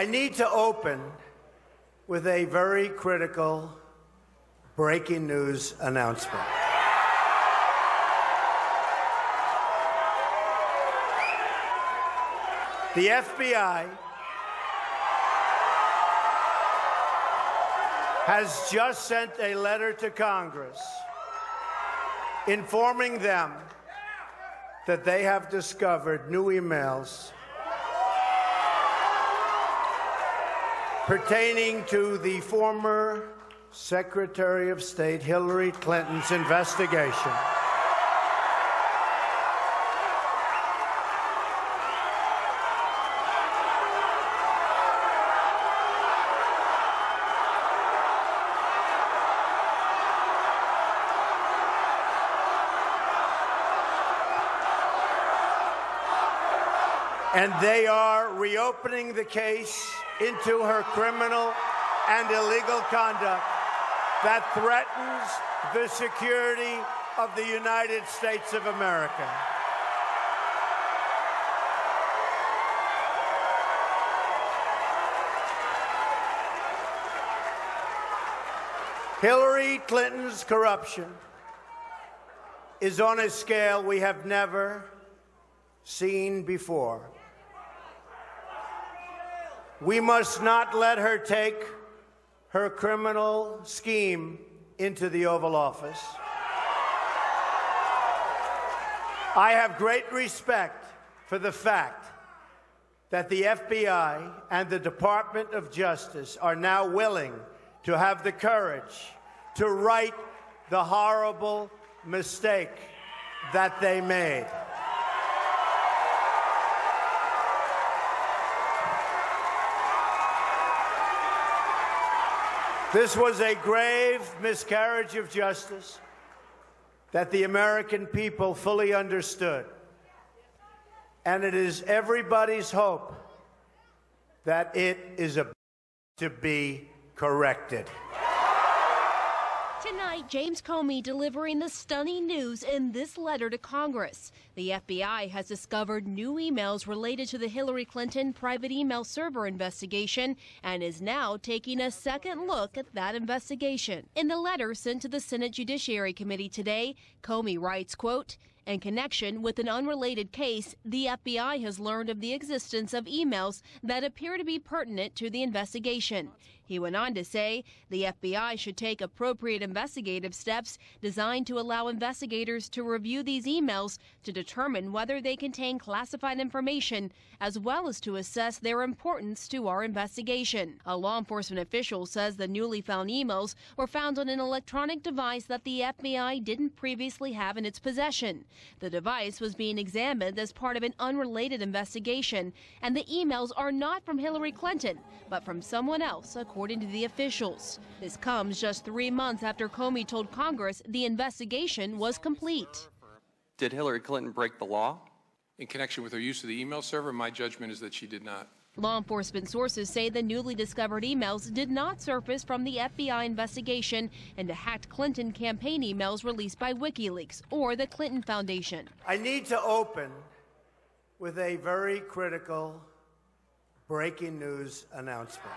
I need to open with a very critical breaking news announcement. The FBI has just sent a letter to Congress informing them that they have discovered new emails pertaining to the former Secretary of State Hillary Clinton's investigation and they are reopening the case into her criminal and illegal conduct that threatens the security of the United States of America. Hillary Clinton's corruption is on a scale we have never seen before. We must not let her take her criminal scheme into the Oval Office. I have great respect for the fact that the FBI and the Department of Justice are now willing to have the courage to right the horrible mistake that they made. This was a grave miscarriage of justice that the American people fully understood. And it is everybody's hope that it is about to be corrected. Tonight, James Comey delivering the stunning news in this letter to Congress. The FBI has discovered new emails related to the Hillary Clinton private email server investigation and is now taking a second look at that investigation. In the letter sent to the Senate Judiciary Committee today, Comey writes, quote, "In connection with an unrelated case, the FBI has learned of the existence of emails that appear to be pertinent to the investigation." He went on to say the FBI should take appropriate investigative steps designed to allow investigators to review these emails to determine whether they contain classified information, as well as to assess their importance to our investigation. A law enforcement official says the newly found emails were found on an electronic device that the FBI didn't previously have in its possession. The device was being examined as part of an unrelated investigation, and the emails are not from Hillary Clinton, but from someone else, according to the officials. This comes just 3 months after Comey told Congress the investigation was complete. Did Hillary Clinton break the law? In connection with her use of the email server, my judgment is that she did not. Law enforcement sources say the newly discovered emails did not surface from the FBI investigation into hacked Clinton campaign emails released by WikiLeaks or the Clinton Foundation. I need to open with a very critical breaking news announcement.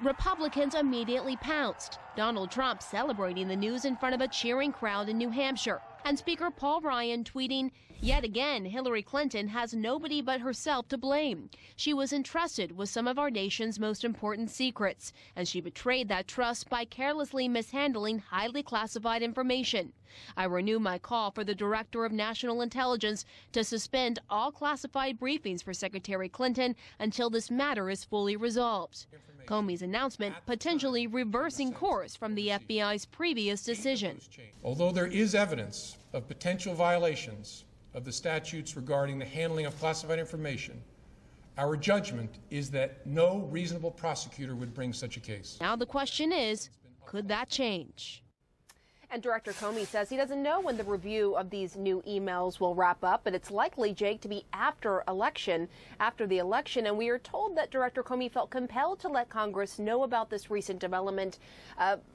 Republicans immediately pounced. Donald Trump celebrating the news in front of a cheering crowd in New Hampshire. And Speaker Paul Ryan tweeting, "Yet again, Hillary Clinton has nobody but herself to blame. She was entrusted with some of our nation's most important secrets, and she betrayed that trust by carelessly mishandling highly classified information. I renew my call for the Director of National Intelligence to suspend all classified briefings for Secretary Clinton until this matter is fully resolved." Comey's announcement potentially reversing course from the FBI's previous decision. Although there is evidence of potential violations of the statutes regarding the handling of classified information, our judgment is that no reasonable prosecutor would bring such a case. Now the question is, could that change? And Director Comey says he doesn't know when the review of these new emails will wrap up, but it's likely, Jake, to be after the election. And we are told that Director Comey felt compelled to let Congress know about this recent development.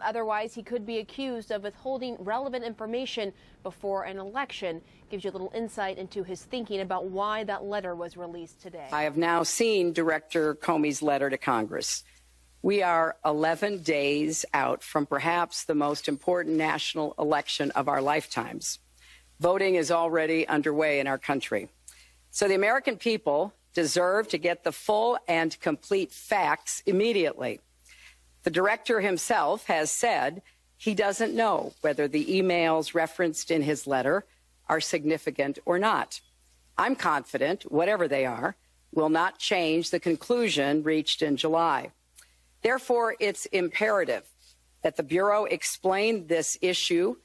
Otherwise, he could be accused of withholding relevant information before an election. Gives you a little insight into his thinking about why that letter was released today. I have now seen Director Comey's letter to Congress. We are 11 days out from perhaps the most important national election of our lifetimes. Voting is already underway in our country. So the American people deserve to get the full and complete facts immediately. The director himself has said he doesn't know whether the emails referenced in his letter are significant or not. I'm confident, whatever they are, will not change the conclusion reached in July. Therefore, it's imperative that the Bureau explain this issue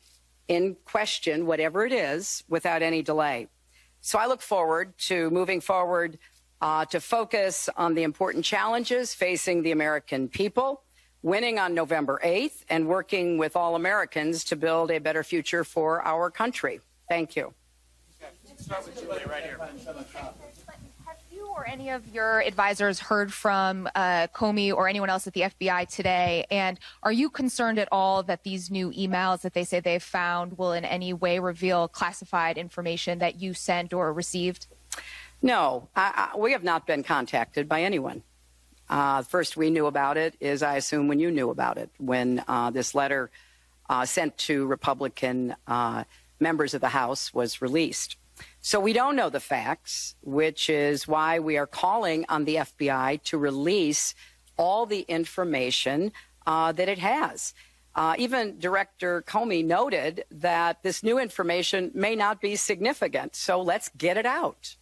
in question, whatever it is, without any delay. So I look forward to moving forward to focus on the important challenges facing the American people, winning on November 8th, and working with all Americans to build a better future for our country. Thank you. Have you or any of your advisors heard from Comey or anyone else at the FBI today? And are you concerned at all that these new emails that they say they've found will in any way reveal classified information that you sent or received? No, we have not been contacted by anyone. First we knew about it is, I assume, when you knew about it, when this letter sent to Republican members of the House was released. So we don't know the facts, which is why we are calling on the FBI to release all the information that it has. Even Director Comey noted that this new information may not be significant, so let's get it out.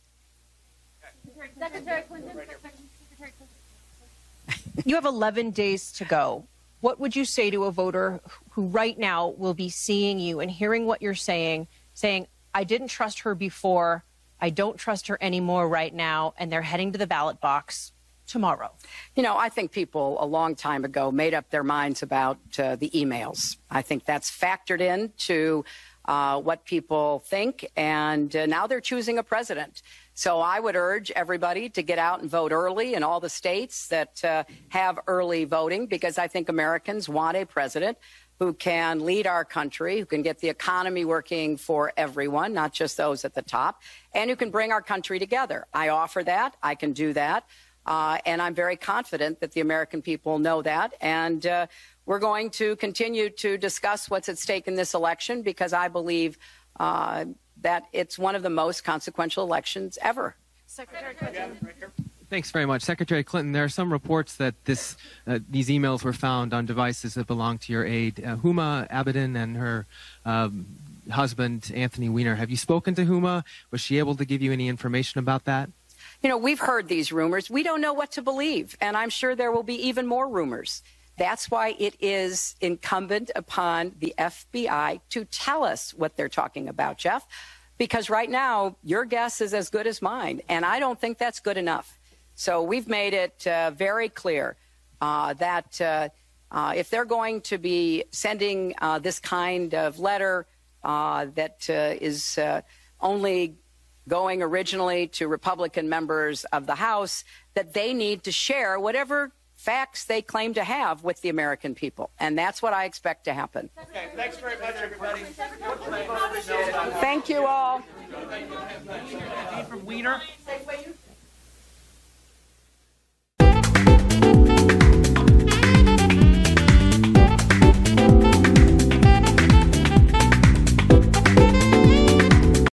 Secretary Clinton. You have 11 days to go. What would you say to a voter who right now will be seeing you and hearing what you're saying, I didn't trust her before, I don't trust her anymore right now, and they're heading to the ballot box tomorrow? You know, I think people a long time ago made up their minds about the emails. I think that's factored into what people think, and now they're choosing a president. So I would urge everybody to get out and vote early in all the states that have early voting, because I think Americans want a president who can lead our country, who can get the economy working for everyone, not just those at the top, and who can bring our country together. I offer that. I can do that. And I'm very confident that the American people know that. And we're going to continue to discuss what's at stake in this election, because I believe that it's one of the most consequential elections ever. Secretary Clinton. Thanks very much. Secretary Clinton, there are some reports that these emails were found on devices that belong to your aide, Huma Abedin, and her husband, Anthony Weiner. Have you spoken to Huma? Was she able to give you any information about that? You know, we've heard these rumors. We don't know what to believe, and I'm sure there will be even more rumors. That's why it is incumbent upon the FBI to tell us what they're talking about, Jeff, because right now your guess is as good as mine, and I don't think that's good enough. So we've made it very clear that if they're going to be sending this kind of letter that is only going originally to Republican members of the House, that they need to share whatever facts they claim to have with the American people. And that's what I expect to happen. Okay, thanks very much, everybody. Thank you all. From Weiner.